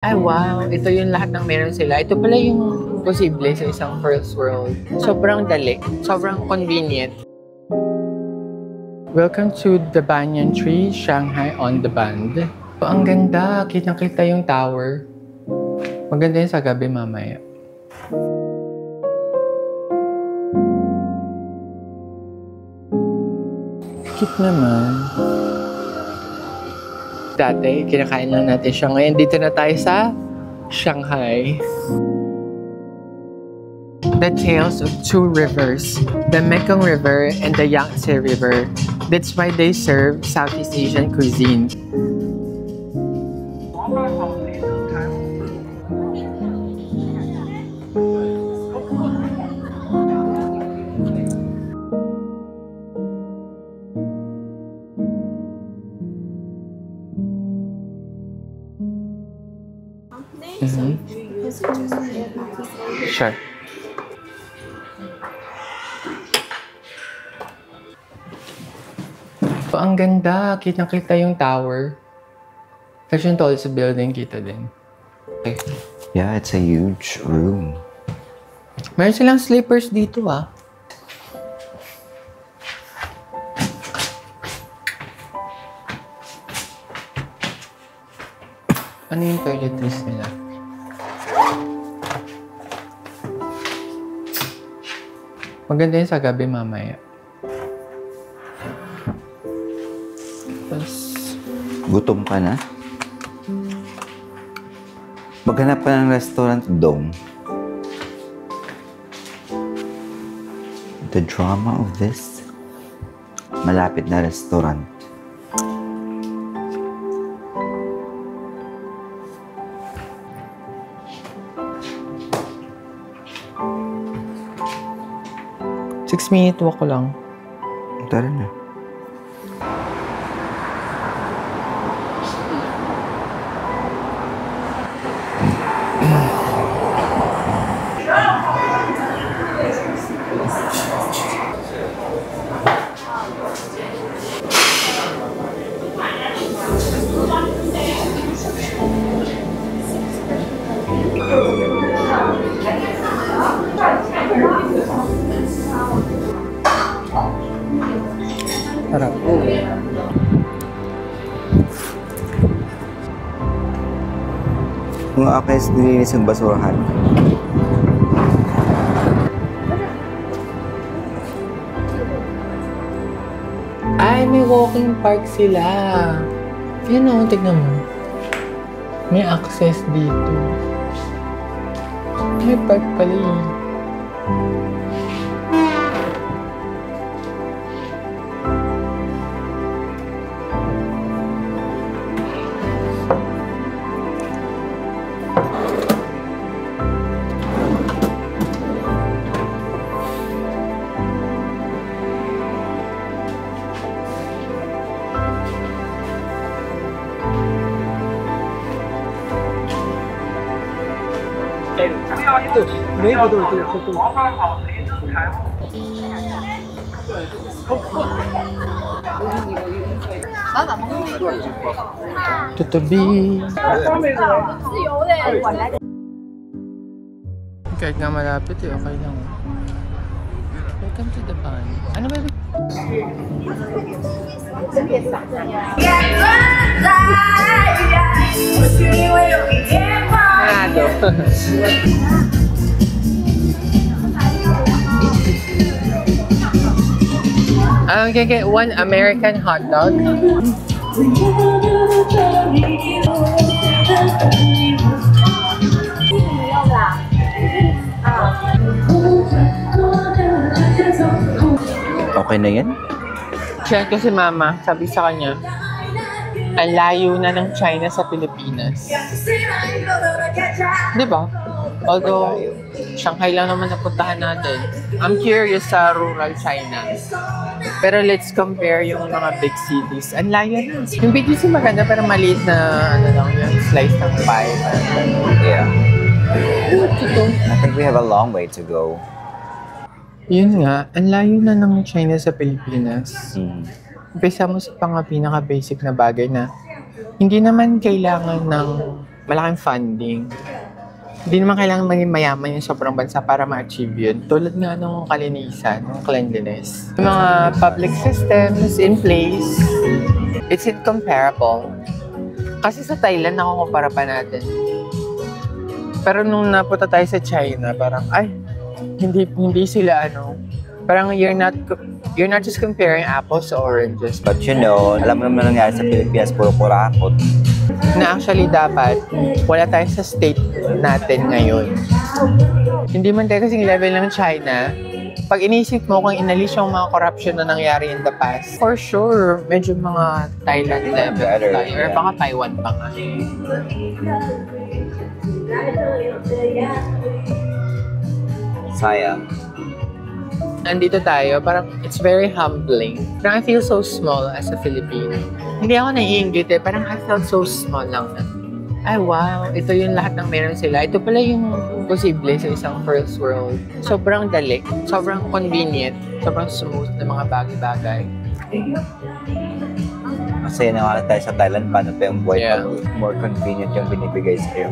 Ay, wow! Ito yung lahat ng meron sila. Ito pala yung posible sa isang first world. Sobrang dali. Sobrang convenient. Welcome to the Banyan Tree, Shanghai on the Band. Oh, ang ganda. Kitang-kita yung tower. Maganda yun sa gabi mamaya. Cute naman. Dati, kinakain lang natin siya. Ngayon, dito na tayo sa Shanghai. The tales of two rivers, the Mekong River and the Yangtze River. That's why they serve Southeast Asian cuisine. Sure. Oh, ang ganda. Kitang-kita yung tower. Tapos yung tallest building, kita din. Okay. Yeah, it's a huge room. Meron silang sleepers dito, ah. Ano yung toiletries nila? Maganda yun sa gabi mamaya. Tapos, Gutom ka na? Maghanap ka ng restaurant, Dong. The drama of this? Malapit na restaurant. Six-minute walk ko lang. Tara na. Harap. Kung akes nilinis yung basurahan. Ay, may walking park sila. Yan o, tignan mo. May access dito. May park pala eh. Tutubi. Kahit nga malapit eh, okay lang. Welcome to the band. Ano ba? I'm gonna get one American hot dog. Okay na yan? Check ko si Mama, sabi sa kanya, ang layo na ng China sa Pilipinas. Di ba? Although, Shanghai lang naman napuntahan natin. I'm curious sa rural China. Pero let's compare yung mga big cities. Ang layo na. Yung BGC maganda pero maliit na ano lang yun, slice ng pie. Yeah. Ito. I think we have a long way to go. Yun nga, ang layo na ng China sa Pilipinas. Mm. Umpisa mo sa pinaka-basic na bagay na hindi naman kailangan ng malaking funding. Hindi naman kailangan maging mayaman yung sobrang bansa para ma-achieve yun. Tulad nga ng kalinisan, ng cleanliness. Yung mga public systems in place, it's incomparable. Kasi sa Thailand, nakukumpara pa natin. Pero nung napunta tayo sa China, parang, ay, hindi sila parang you're not just comparing apples to oranges. But you know, alam mo naman nangyari sa Pilipinas, puro kurakot. Na actually dapat wala tayo sa state natin ngayon. Hindi man tayo kasing level ng China. Pag inisip mo kung inalis yung mga corruption na nangyari in the past, for sure, medyo mga Thailand level tayo. Or baka Taiwan pa nga. Sayang. Nandito tayo, parang it's very humbling. Parang I feel so small as a Filipino. Hindi ako naiingit eh, parang I felt so small lang na. Ay wow, ito yung lahat ng meron sila. Ito pala yung posible sa isang first world. Sobrang dali, sobrang convenient, sobrang smooth na mga bagay-bagay. Masaya na nga tayo sa Thailand, paano pa yung buhay Yeah. pag more convenient yung binibigay sa'yo.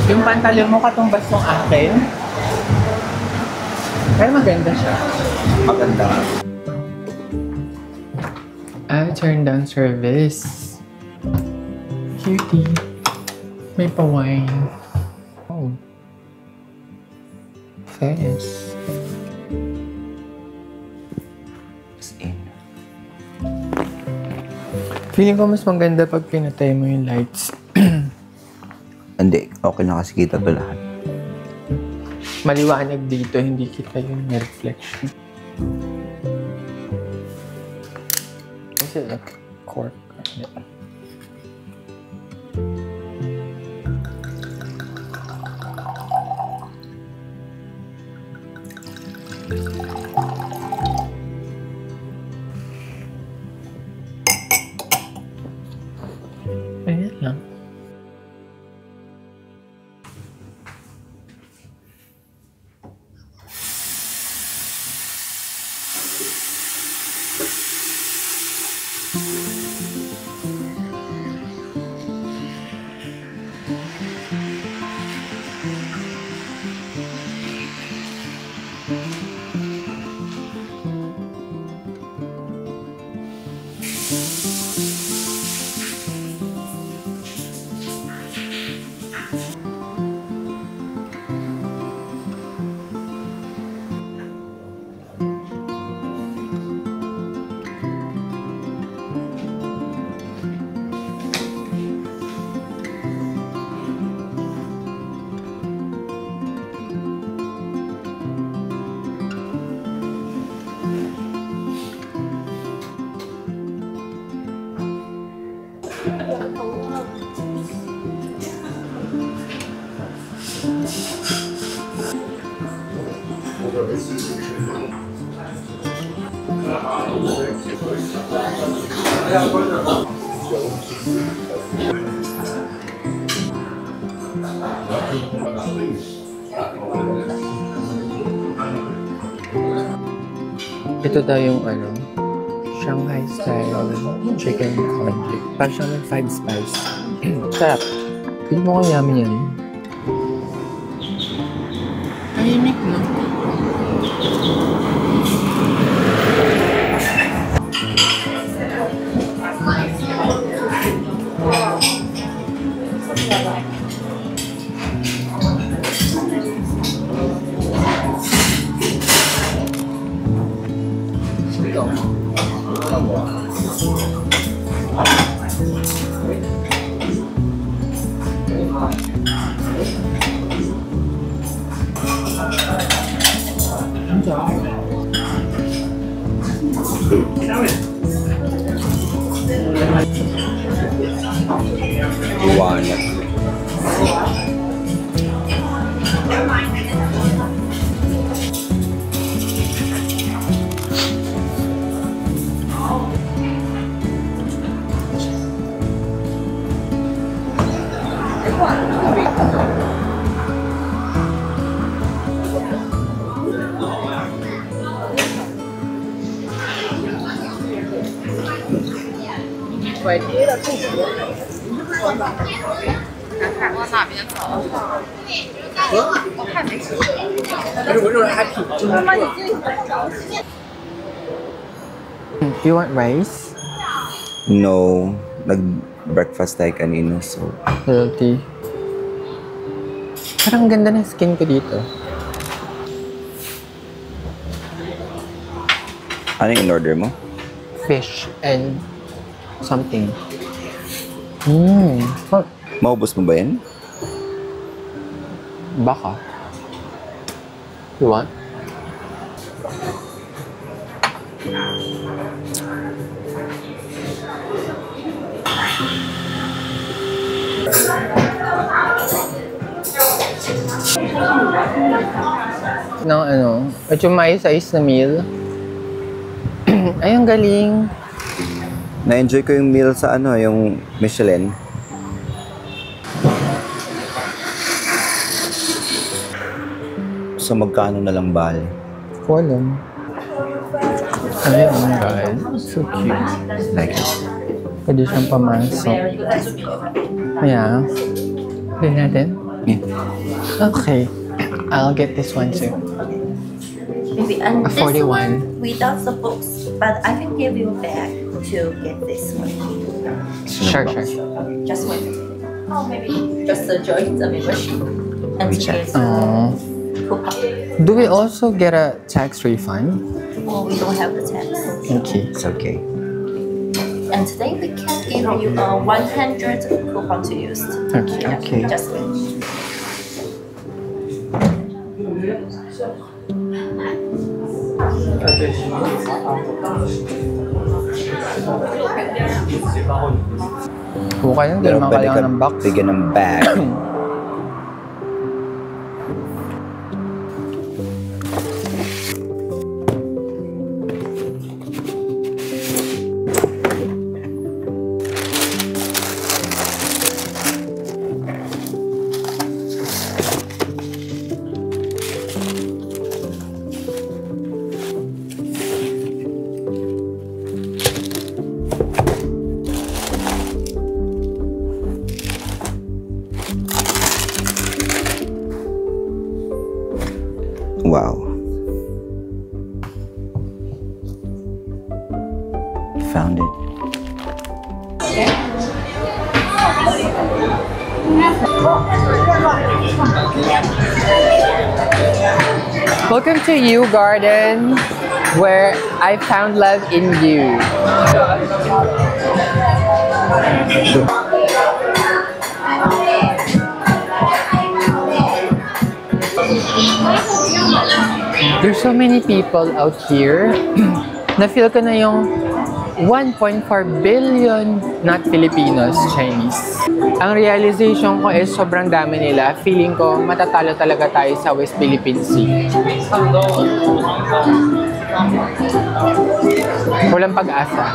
Yung pantalon mo katumbas ng akin. Pero maganda siya. Maganda. Turn down service. Cutie. May pa-wine. Oh. Fast. As in. Feeling ko mas maganda pag pinatay mo yung lights. Hindi, okay na kasi kita to lahat. Maliwanag dito, hindi kita yung reflection. Is it like cork? Ayan lang. Ito daw yung Shanghai style chicken congee. Parang siya may 5 spice. Sarap. Pili mo kung yummy yan. Tahimik, no? Iwanag. You want rice? No. Nag-breakfast tayo kanina, so... Healthy. Parang ganda ng skin ko dito. Ano yung in-order mo? Fish and something. Mmm. Maubos mo ba yan? Baka. You want? Ng ano, at yung mais-ice na meal. Ay, ang galing. Na-enjoy ko yung meal sa ano, yung Michelin. So, magkano na lang bale? Ko alam. Ay, oh my God. So cute. Like it. Pwede siyang pamasok. Yeah. Pwede natin? Yeah. Okay. I'll get this one too. Maybe and A this 41. one without the books, but I can give you back to get this one. Sure, sure. Just wait. Oh, maybe just join the membership and to WeChat. get the coupon. Do we also get a tax refund? Oh, we don't have the tax. Okay. It's okay. And today we can give you a 100 coupon to use. Okay. Yeah, Okay. Just wait. Buka yun, hindi naman kailangan ng box. Bigyan ng bag. Wow. Found it. Welcome to You Garden, where I found love in you. There's so many people out here. Na-feel ko na yung 1.4 billion not Filipinos, Chinese. Ang realization ko is sobrang dami nila. Feeling ko matatalo talaga tayo sa West Philippine Sea. Walang pag-asa.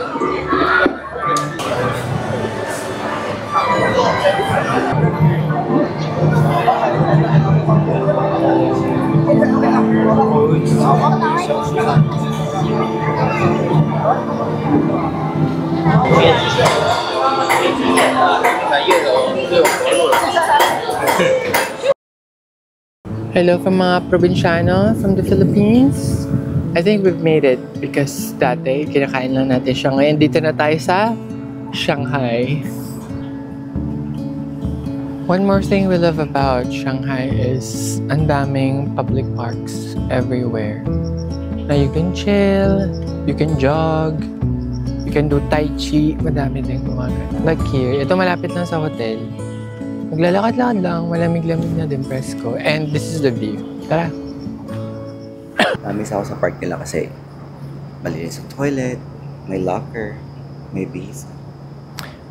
Hello from mga probinsyano from the Philippines. I think we've made it because dati kinakain lang natin siya. Ngayon dito na tayo sa Shanghai. One more thing we love about Shanghai is ang daming public parks everywhere. Na you can chill, you can jog, you can do tai chi, madami din gumagan. Like here, ito malapit lang sa hotel. Maglalakad-lakad lang, malamig-lamig na din presko. And this is the view. Tara! Namiss ako sa park nila kasi Malinis ang toilet, may locker, may base.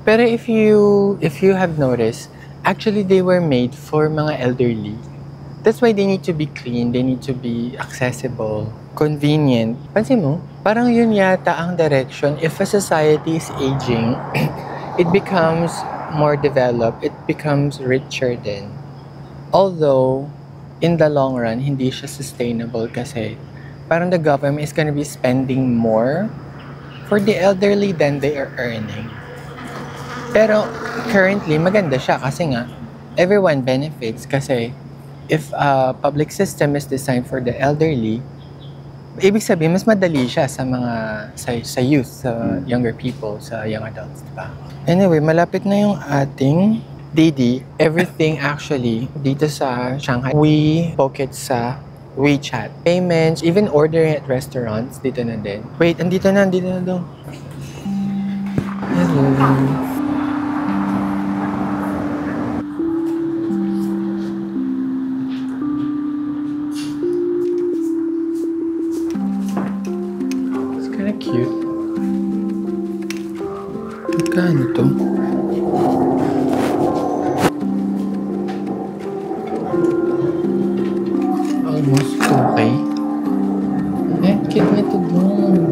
Pero if you have noticed, actually they were made for mga elderly. That's why they need to be clean, they need to be accessible, convenient. Pansin mo, parang yun yata ang direction. If a society is aging, it becomes more developed, it becomes richer din. Although, in the long run, hindi siya sustainable kasi parang the government is gonna be spending more for the elderly than they are earning. Pero currently, maganda siya kasi nga, everyone benefits kasi if a public system is designed for the elderly, ibig sabihin, mas madali siya sa mga, sa youth, sa younger people, sa young adults, diba? Anyway, malapit na yung ating Didi. Everything actually, dito sa Shanghai, we book it sa WeChat. Payments, even ordering at restaurants, dito na din. Wait, andito na daw. Hello. Cute. Magkano to? Almost okay. Eh, cute nito doon.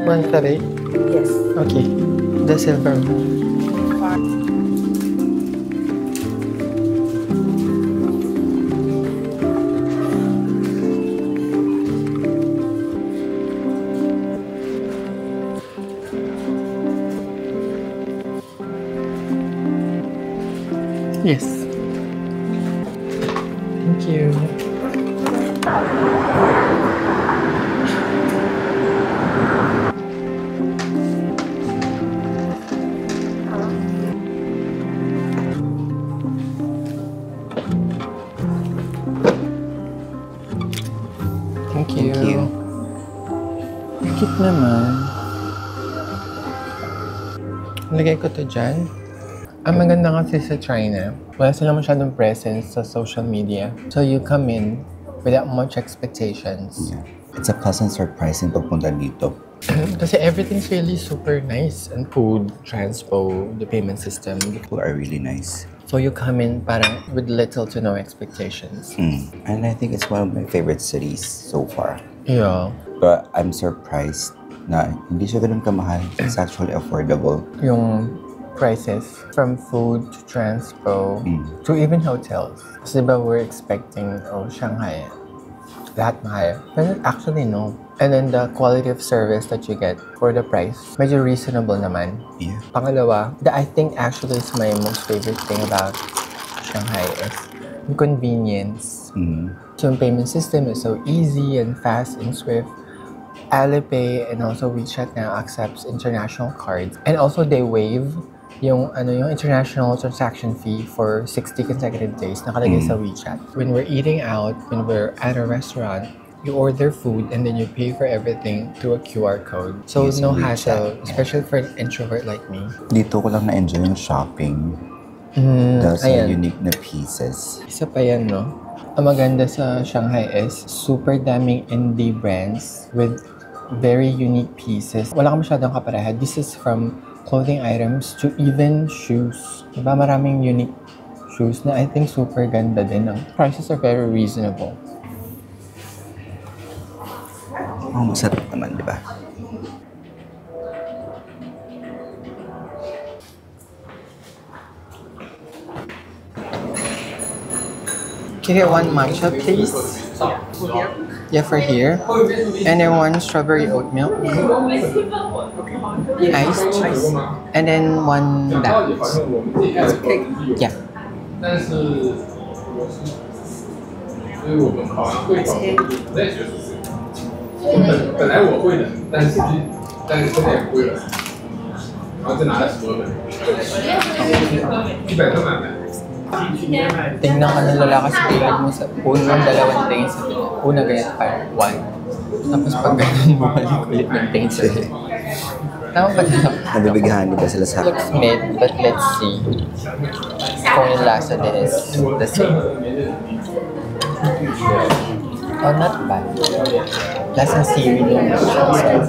$138? Yes. Okay. The silver one. Yes. Thank you. Thank you. Cute naman. Lagay ko to dyan. Ang maganda kasi sa China, wala sila masyadong presence sa social media. So you come in without much expectations. Yeah. It's a pleasant surprise yung pagpunta dito. Kasi everything's really super nice. And food, transpo, the payment system. People are really nice. So you come in parang with little to no expectations. And I think it's one of my favorite cities so far. Yeah. But I'm surprised na hindi siya ganun kamahal. It's actually affordable. Yung prices from food to transpo to even hotels. Kasi diba we're expecting, Shanghai, lahat mahal. But actually, no. And then the quality of service that you get for the price, medyo reasonable naman. Yeah. Pangalawa, that I think actually is my most favorite thing about Shanghai is yung convenience. So yung payment system is so easy and fast and swift. Alipay and also WeChat now accepts international cards. And also they waive yung international transaction fee for 60 consecutive days nakalagay sa WeChat. When we're eating out, when we're at a restaurant, you order food and then you pay for everything through a QR code. So Yes, no WeChat, hassle, yeah. especially for an introvert like me. Dito ko lang na-enjoy yung shopping. Dahil sa Ayan. unique na pieces. Isa pa yan, no? Ang maganda sa Shanghai is super daming indie brands with very unique pieces. Wala ka masyadong kapareha. This is from clothing items to even shoes. Diba? Maraming unique shoes na I think super ganda din. Ang prices are very reasonable. Oh, masarap naman, di ba? Can I get one matcha, please? Yeah, for here. And then one strawberry oat milk. Iced. And then one that. Yeah. 但是我是，所以我们考完会考，我在学数学。本来我会的，但是现在也不会了，然后再拿了10多分，100分满分。 Tingnan ka ng lalaki sa tingin mo sa unang dalawang tingin sa tingin. Una ganyan pa, one. Tapos pag ganun, bumalik ulit ng pencil. Tama ba ito? Nabibighani ba sila sa Looks mid, but let's see kung yung lasa din is the same. Oh, not bad. Lasang seaweed yung siya.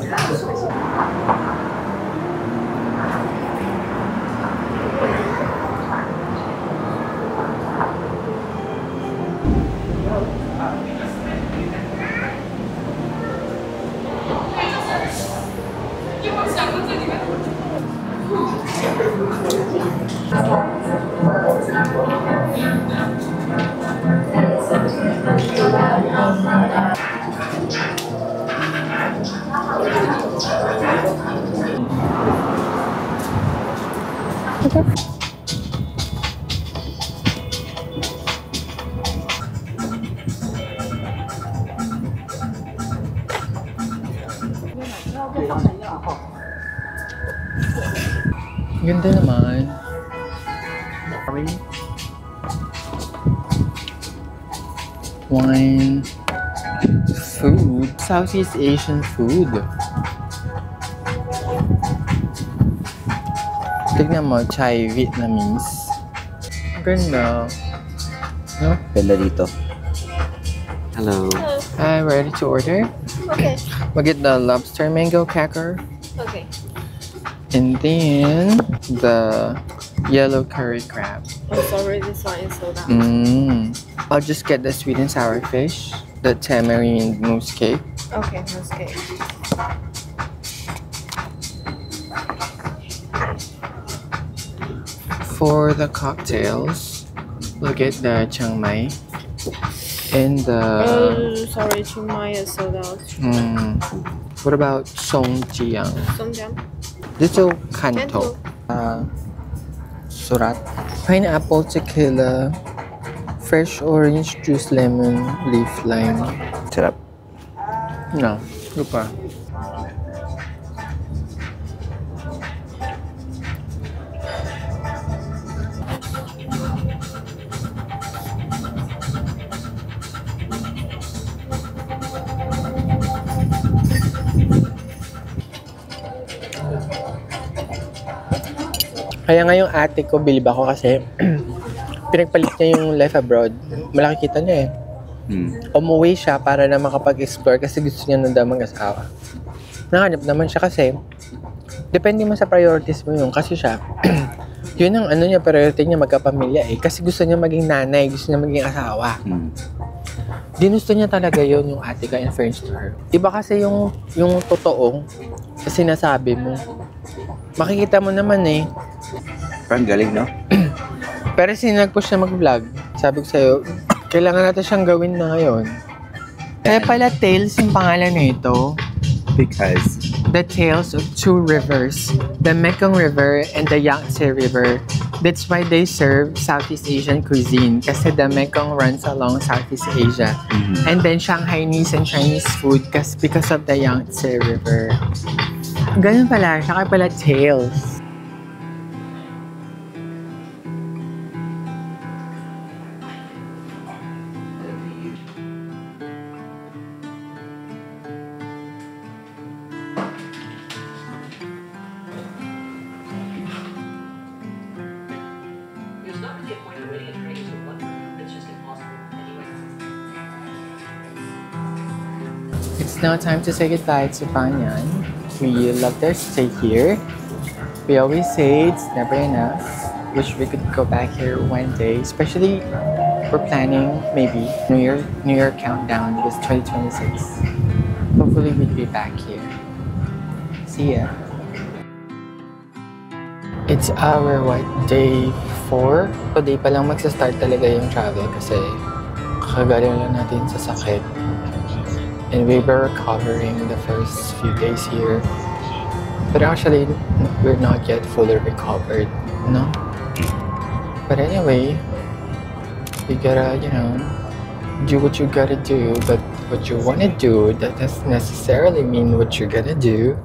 Ganda naman. Wine. Food. Southeast Asian food. Tignan mo, chai Vietnamese. Ganda. No? Bella dito. Hello. Hi, ready to order? Okay. We'll get the lobster mango cracker. Okay. And then the yellow curry crab. I'm sorry, this one is sold out. I'll just get the sweet and sour fish, the tamarind mousse cake. Okay, that's good. For the cocktails, we'll get the Chiang Mai and the. Sorry, Chiang Mai is sold out. What about Song Jiang? Songjiang. Little Kanto. Surat. Pineapple tequila. Fresh orange juice lemon leaf lime. Sarap. No, lupa. Kaya nga yung ate ko, bilib ako kasi pinagpalit niya yung life abroad. Malaki kita niya eh. Umuwi siya para na makapag-explore kasi gusto niya nang mag-asawa. Nahanap naman siya kasi depende mo sa priorities mo yun. Kasi siya, yun ang ano niya, priority niya magkapamilya eh. Kasi gusto niya maging nanay, gusto niya maging asawa. Ginusto niya talaga yun yung ate ka in fairness to her. Iba kasi yung totoo na sinasabi mo. Makikita mo naman eh. Parang galing, no? Pero sinag-push na mag-vlog. Sabi ko sa'yo, kailangan natin siyang gawin na ngayon. Kaya pala Tales yung pangalan nito. Because The Tales of Two Rivers. The Mekong River and the Yangtze River. That's why they serve Southeast Asian cuisine. Kasi the Mekong runs along Southeast Asia. And then Shanghainese and Chinese food because of the Yangtze River. Ganun pala. Siya kaya pala Tales. It's now time to say goodbye to Banyan. We love their stay here. We always say it's never enough. Wish we could go back here one day. Especially, we're planning maybe New Year countdown this 2026. Hopefully, we'll be back here. See ya. It's our day 4. Today pa lang magsa-start talaga yung travel kasi kakagaling lang natin sa sakit. And we were recovering the first few days here. But actually, we're not yet fully recovered, no? But anyway, you gotta, do what you gotta do. But what you wanna do, that doesn't necessarily mean what you're gonna do.